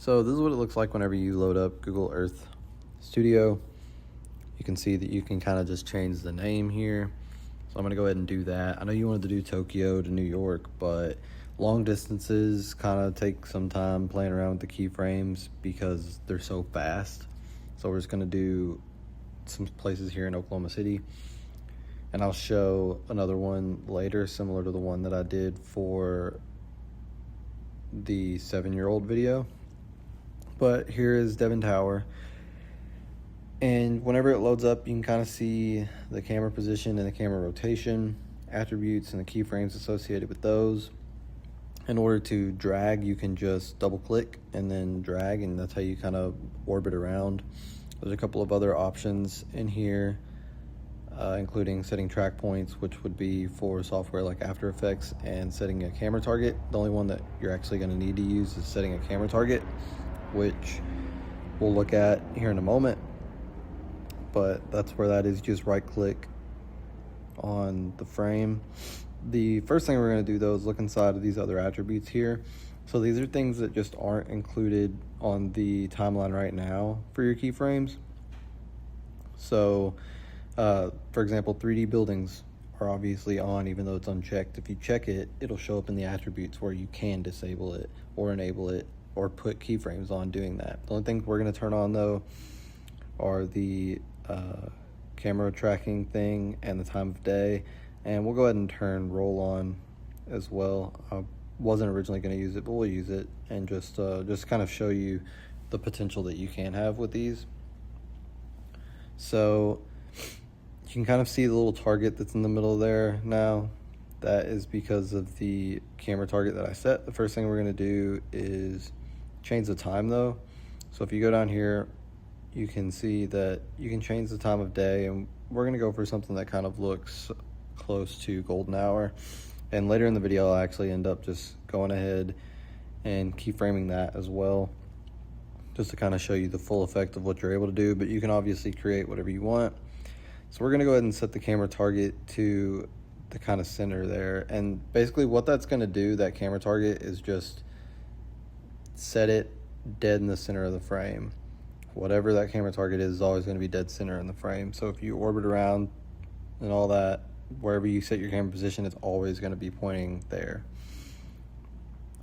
So this is what it looks like whenever you load up Google Earth Studio. You can see that you can kind of just change the name here. So I'm going to go ahead and do that. I know you wanted to do Tokyo to New York, but long distances kind of take some time playing around with the keyframes because they're so fast. So we're just going to do some places here in Oklahoma City. And I'll show another one later, similar to the one that I did for the 7-year-old video. But here is Devon Tower. And whenever it loads up, you can kind of see the camera position and the camera rotation, attributes, and the keyframes associated with those. In order to drag, you can just double click and then drag, and that's how you kind of orbit around. There's a couple of other options in here, including setting track points, which would be for software like After Effects, and setting a camera target. The only one that you're actually going to need to use is setting a camera target, which we'll look at here in a moment. But that's where that is. Just right click on the frame. The first thing we're going to do though is look inside of these other attributes here. So these are things that just aren't included on the timeline right now for your keyframes. So for example, 3D buildings are obviously on even though it's unchecked. If you check it, it'll show up in the attributes where you can disable it or enable it or put keyframes on doing that. The only thing we're going to turn on though are the camera tracking thing and the time of day, and we'll go ahead and turn roll on as well. I wasn't originally going to use it, but we'll use it and just kind of show you the potential that you can have with these. So you can kind of see the little target that's in the middle there now. That is because of the camera target that I set. The first thing we're going to do is change the time though. So if you go down here, you can see that you can change the time of day, and we're going to go for something that kind of looks close to golden hour. And later in the video, I'll actually end up just going ahead and keyframing that as well, just to kind of show you the full effect of what you're able to do, but you can obviously create whatever you want. So we're going to go ahead and set the camera target to the kind of center there. And basically what that's going to do, that camera target, is just set it dead in the center of the frame. Whatever that camera target is always going to be dead center in the frame. So if you orbit around and all that, wherever you set your camera position, it's always going to be pointing there.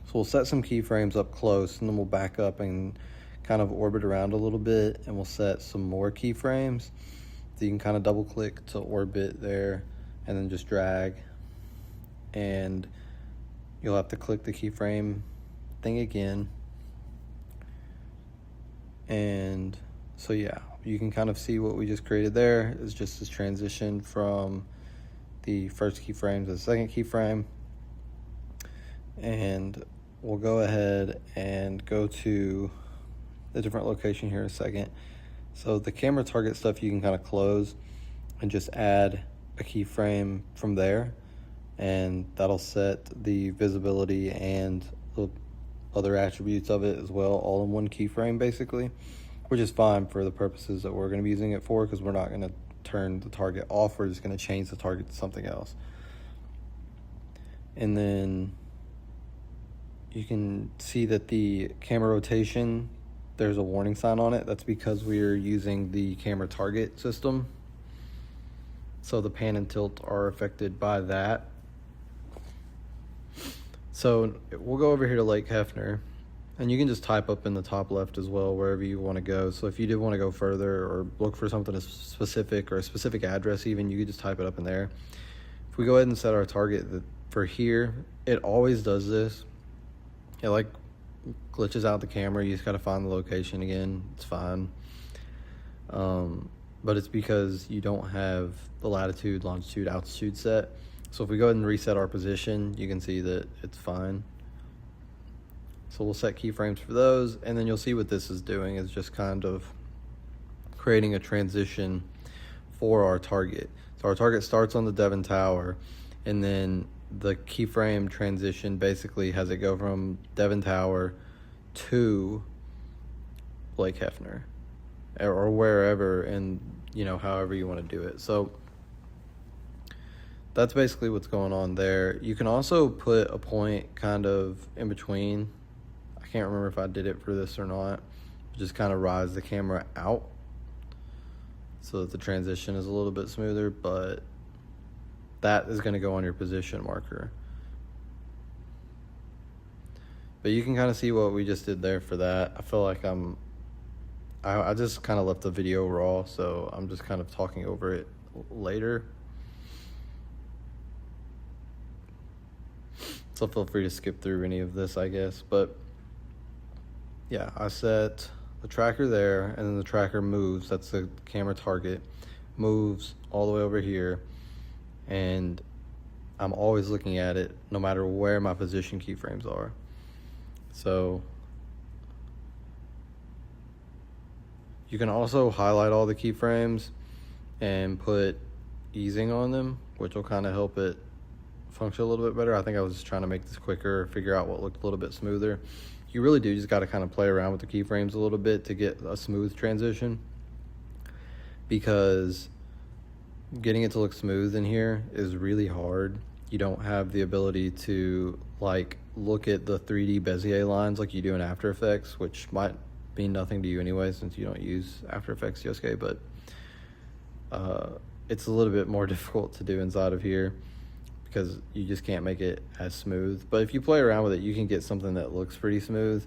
So we'll set some keyframes up close, and then we'll back up and kind of orbit around a little bit, and we'll set some more keyframes. So you can kind of double click to orbit there and then just drag, and you'll have to click the keyframe thing again. And so yeah, you can kind of see what we just created there is just this transition from the first keyframe to the second keyframe. And we'll go ahead and go to a different location here in a second. So the camera target stuff you can kind of close and just add a keyframe from there, and that'll set the visibility and the other attributes of it as well, all in one keyframe basically, which is fine for the purposes that we're going to be using it for, because we're not going to turn the target off. We're just going to change the target to something else. And then you can see that the camera rotation, there's a warning sign on it. That's because we're using the camera target system, so the pan and tilt are affected by that. So we'll go over here to Lake Hefner, and you can just type up in the top left as well wherever you want to go. So if you did want to go further or look for something specific, or a specific address even, you could just type it up in there. If we go ahead and set our target for here, it always does this. It like glitches out the camera. You just got to find the location again. It's fine. But it's because you don't have the latitude, longitude, altitude set. So if we go ahead and reset our position, you can see that it's fine. So we'll set keyframes for those, and then you'll see what this is doing is just kind of creating a transition for our target. So our target starts on the Devon Tower, and then the keyframe transition basically has it go from Devon Tower to Lake Hefner, or wherever, and however you want to do it. So that's basically what's going on there. You can also put a point kind of in between. I I can't remember if I did it for this or not. Just kind of rise the camera out so that the transition is a little bit smoother, but that is going to go on your position marker. But you can kind of see what we just did there for that. I feel like I just kind of left the video raw, so I'm just kind of talking over it later. So feel free to skip through any of this, I guess. But yeah, I set the tracker there, and then the tracker moves. That's the camera target. Moves all the way over here. And I'm always looking at it no matter where my position keyframes are. So you can also highlight all the keyframes and put easing on them, which will kind of help it function a little bit better. I think I was just trying to make this quicker, figure out what looked a little bit smoother. You really do just got to kind of play around with the keyframes a little bit to get a smooth transition, because getting it to look smooth in here is really hard. You don't have the ability to like look at the 3D Bezier lines like you do in After Effects, which might mean nothing to you anyway since you don't use After Effects Yosuke, but it's a little bit more difficult to do inside of here because you just can't make it as smooth. But if you play around with it, you can get something that looks pretty smooth.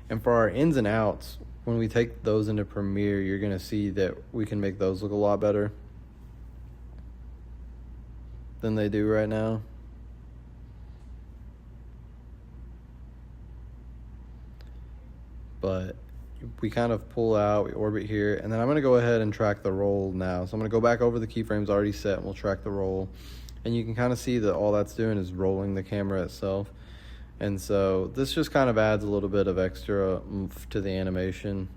And for our ins and outs, when we take those into Premiere, you're gonna see that we can make those look a lot better than they do right now. But we kind of pull out, we orbit here, and then I'm gonna go ahead and track the roll now. So I'm gonna go back over the keyframes already set, and we'll track the roll. And you can kind of see that all that's doing is rolling the camera itself. And so this just kind of adds a little bit of extra oomph to the animation.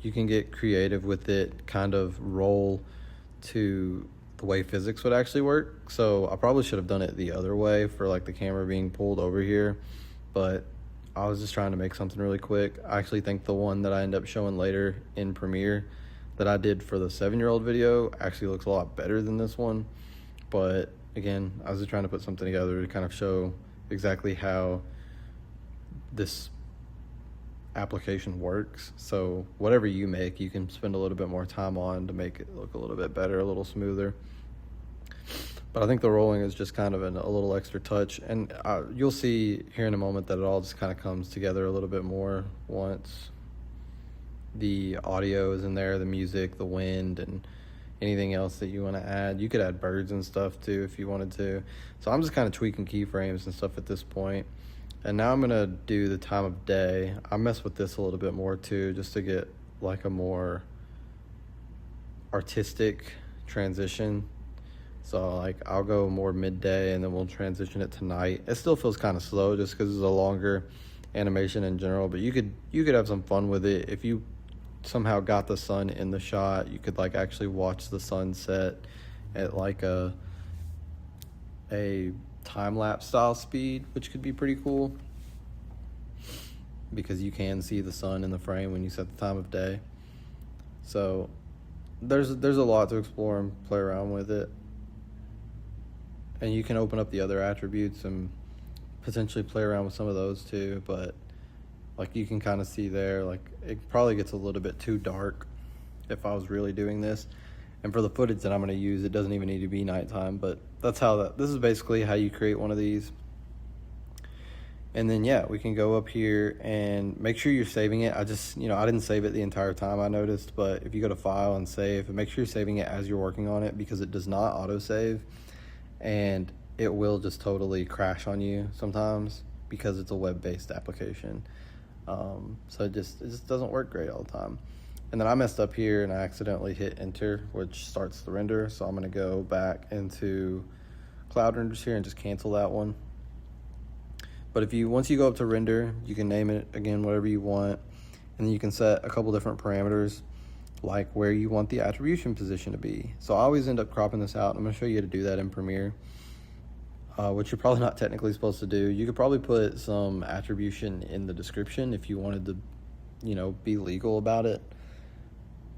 You can get creative with it, kind of roll to the way physics would actually work. So I probably should have done it the other way for like the camera being pulled over here, but I was just trying to make something really quick. I actually think the one that I end up showing later in Premiere that I did for the 7-year-old video actually looks a lot better than this one. But again, I was just trying to put something together to kind of show exactly how this application works. So whatever you make, you can spend a little bit more time on to make it look a little bit better, a little smoother. But I think the rolling is just kind of a little extra touch, and you'll see here in a moment that it all just kind of comes together a little bit more once the audio is in there, the music, the wind, and anything else that you want to add. You could add birds and stuff too if you wanted to. So I'm just kind of tweaking keyframes and stuff at this point. And now I'm gonna do the time of day. I mess with this a little bit more too, just to get like a more artistic transition. So like I'll go more midday and then we'll transition it to night. It still feels kind of slow just because it's a longer animation in general, but you could have some fun with it. If you somehow got the sun in the shot, you could like actually watch the sunset at like a time-lapse style speed, which could be pretty cool because you can see the sun in the frame when you set the time of day. So there's a lot to explore and play around with it, and you can open up the other attributes and potentially play around with some of those too. But like you can kind of see there, like it probably gets a little bit too dark if I was really doing this. And for the footage that I'm going to use, it doesn't even need to be nighttime, but this is basically how you create one of these. And then yeah, we can go up here and make sure you're saving it. I didn't save it the entire time, I noticed, but if you go to File and Save, make sure you're saving it as you're working on it, because it does not autosave, and it will just totally crash on you sometimes because it's a web-based application. So it just doesn't work great all the time. And then I messed up here and I accidentally hit enter, which starts the render. So I'm gonna go back into Cloud Renders here and just cancel that one. But once you go up to render, you can name it again whatever you want, and then you can set a couple different parameters, like where you want the attribution position to be. So I always end up cropping this out. I'm gonna show you how to do that in Premiere, which you're probably not technically supposed to do. You could probably put some attribution in the description if you wanted to, be legal about it,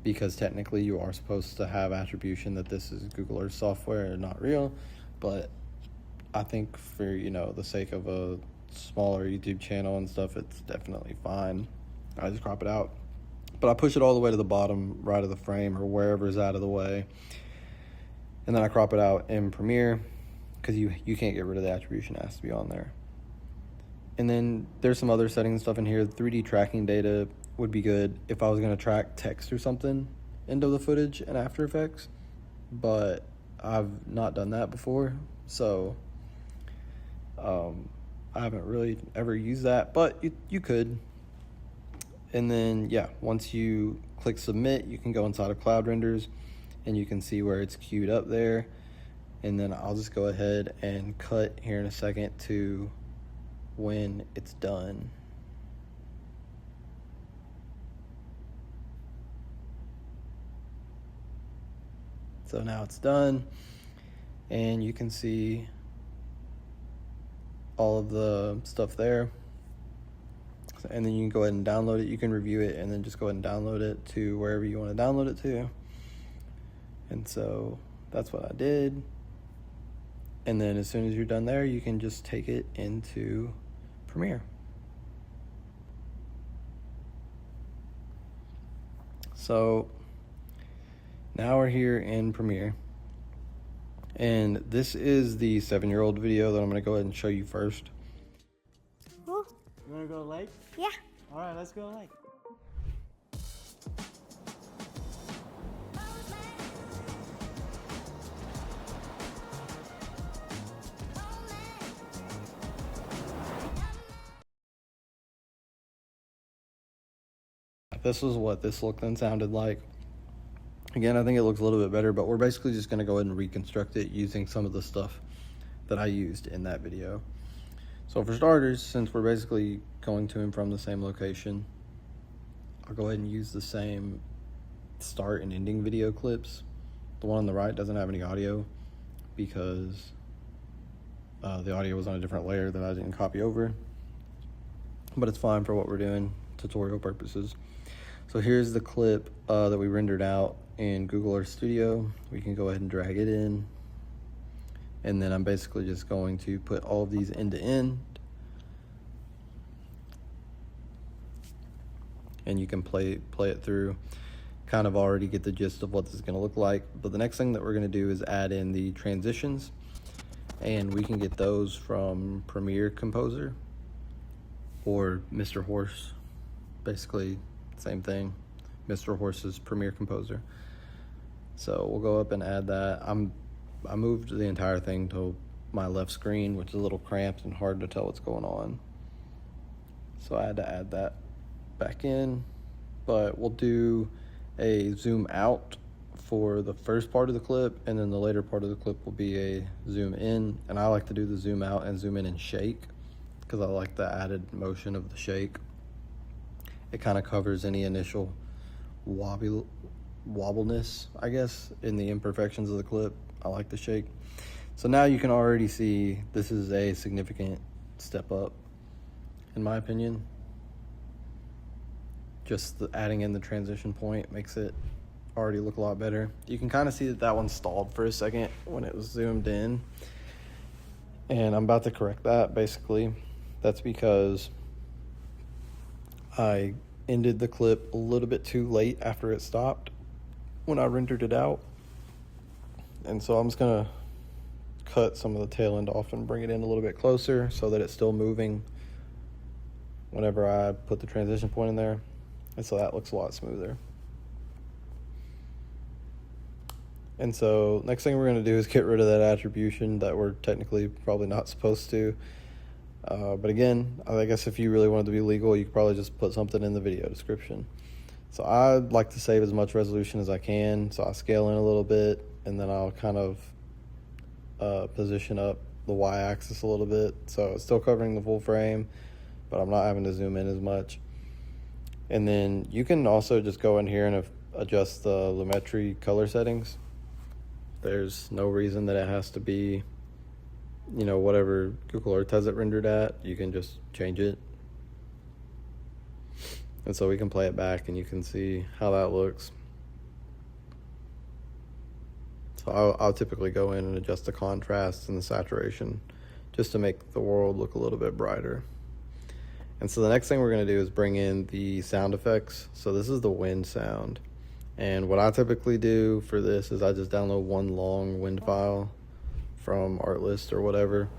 because technically you are supposed to have attribution that this is Google Earth software and not real. But I think for, you know, the sake of a smaller YouTube channel and stuff, it's definitely fine. I just crop it out. But I push it all the way to the bottom right of the frame or wherever is out of the way. And then I crop it out in Premiere because you can't get rid of the attribution. It has to be on there. And then there's some other settings stuff in here. 3D tracking data would be good if I was going to track text or something into the footage in After Effects. But I've not done that before. So I haven't really ever used that. But you could. And then, yeah, once you click submit, you can go inside of Cloud Renders and you can see where it's queued up there. And then I'll just go ahead and cut here in a second to when it's done. So now it's done and you can see all of the stuff there. And then you can go ahead and download it. You can review it and then just go ahead and download it to wherever you want to download it to. And so that's what I did. And then as soon as you're done there, you can just take it into Premiere. So now we're here in Premiere. And this is the 7-year-old video that I'm going to go ahead and show you first. Cool. You wanna go to lake? Yeah. Alright, let's go to lake. This is what this looked and sounded like. Again, I think it looks a little bit better, but we're basically just going to go ahead and reconstruct it using some of the stuff that I used in that video. So for starters, since we're basically going to and from the same location, I'll go ahead and use the same start and ending video clips. The one on the right doesn't have any audio because the audio was on a different layer that I didn't copy over, but it's fine for what we're doing, tutorial purposes. So here's the clip that we rendered out in Google Earth Studio. We can go ahead and drag it in. And then I'm basically just going to put all of these end to end. And you can play it through, kind of already get the gist of what this is going to look like. But the next thing that we're going to do is add in the transitions. And we can get those from Premiere Composer or Mr. Horse. Basically, same thing. Mr. Horse's Premiere Composer. So we'll go up and add that. I moved the entire thing to my left screen, which is a little cramped and hard to tell what's going on. So I had to add that back in. But we'll do a zoom out for the first part of the clip, and then the later part of the clip will be a zoom in. And I like to do the zoom out and zoom in and shake because I like the added motion of the shake. It kind of covers any initial wobbleness, I guess, in the imperfections of the clip. I like the shake. So now you can already see this is a significant step up, in my opinion. Just adding in the transition point makes it already look a lot better. You can kind of see that that one stalled for a second when it was zoomed in. And I'm about to correct that, basically. That's because I ended the clip a little bit too late after it stopped when I rendered it out. And so I'm just gonna cut some of the tail end off and bring it in a little bit closer so that it's still moving whenever I put the transition point in there. And so that looks a lot smoother. And so next thing we're gonna do is get rid of that attribution that we're technically probably not supposed to. But again, I guess if you really wanted to be legal, you could probably just put something in the video description. So I like to save as much resolution as I can, so I scale in a little bit, and then I'll kind of position up the y-axis a little bit, so it's still covering the full frame, but I'm not having to zoom in as much. And then you can also just go in here and adjust the Lumetri color settings. There's no reason that it has to be, you know, whatever Google Earth has it rendered at. You can just change it. And so we can play it back and you can see how that looks. So I'll typically go in and adjust the contrast and the saturation just to make the world look a little bit brighter. And so the next thing we're going to do is bring in the sound effects. So this is the wind sound. And what I typically do for this is I just download one long wind file from Artlist or whatever.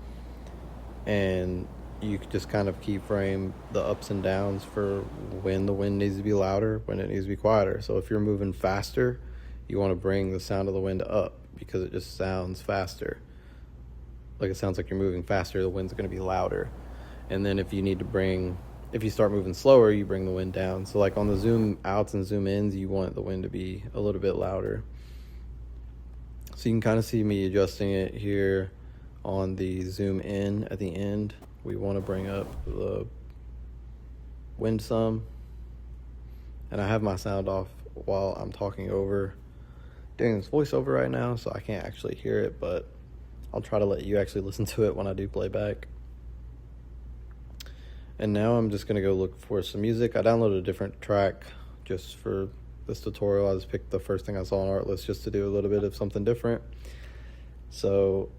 And you can just kind of keyframe the ups and downs for when the wind needs to be louder, when it needs to be quieter. So if you're moving faster, you want to bring the sound of the wind up because it just sounds faster. Like it sounds like you're moving faster, the wind's going to be louder. And then if you start moving slower, you bring the wind down. So like on the zoom outs and zoom ins, you want the wind to be a little bit louder. So you can kind of see me adjusting it here on the zoom in at the end. We want to bring up the wind some. And I have my sound off while I'm talking over, doing this voiceover right now, so I can't actually hear it, but I'll try to let you actually listen to it when I do playback. And now I'm just going to go look for some music. I downloaded a different track just for this tutorial. I just picked the first thing I saw on Artlist just to do a little bit of something different. So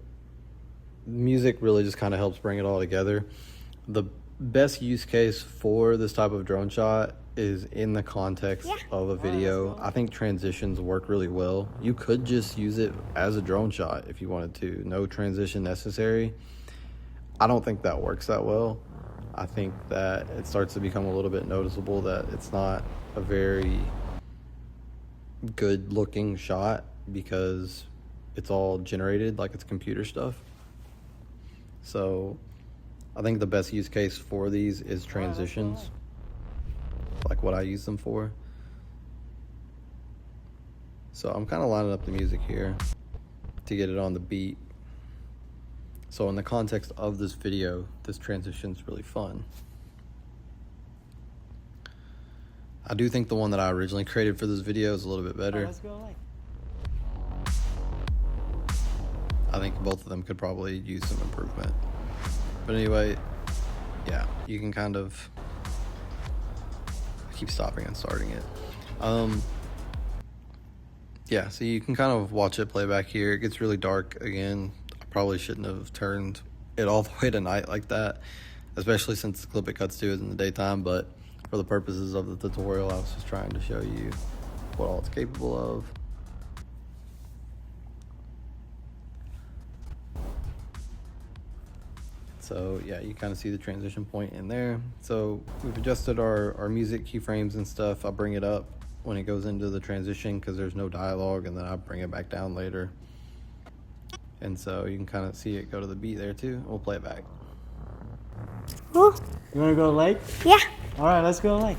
music really just kind of helps bring it all together. The best use case for this type of drone shot is in the context of a video. I think transitions work really well. You could just use it as a drone shot if you wanted to. No transition necessary. I don't think that works that well. I think that it starts to become a little bit noticeable that it's not a very good looking shot because it's all generated like it's computer stuff. So I think the best use case for these is transitions, like what I use them for. So I'm kind of lining up the music here to get it on the beat. So in the context of this video, this transition's really fun. I do think the one that I originally created for this video is a little bit better. Let's go like. I think both of them could probably use some improvement. But anyway, yeah, you can kind of keep stopping and starting it. Yeah, so you can kind of watch it play back here. It gets really dark again. I probably shouldn't have turned it all the way to night like that, especially since the clip it cuts to is in the daytime. But for the purposes of the tutorial, I was just trying to show you what all it's capable of. So yeah, you kind of see the transition point in there. So we've adjusted our music keyframes and stuff. I'll bring it up when it goes into the transition because there's no dialogue, and then I'll bring it back down later. And so you can kind of see it go to the beat there too. We'll play it back. Oh, You want to go lake? yeah. All right, let's go lake.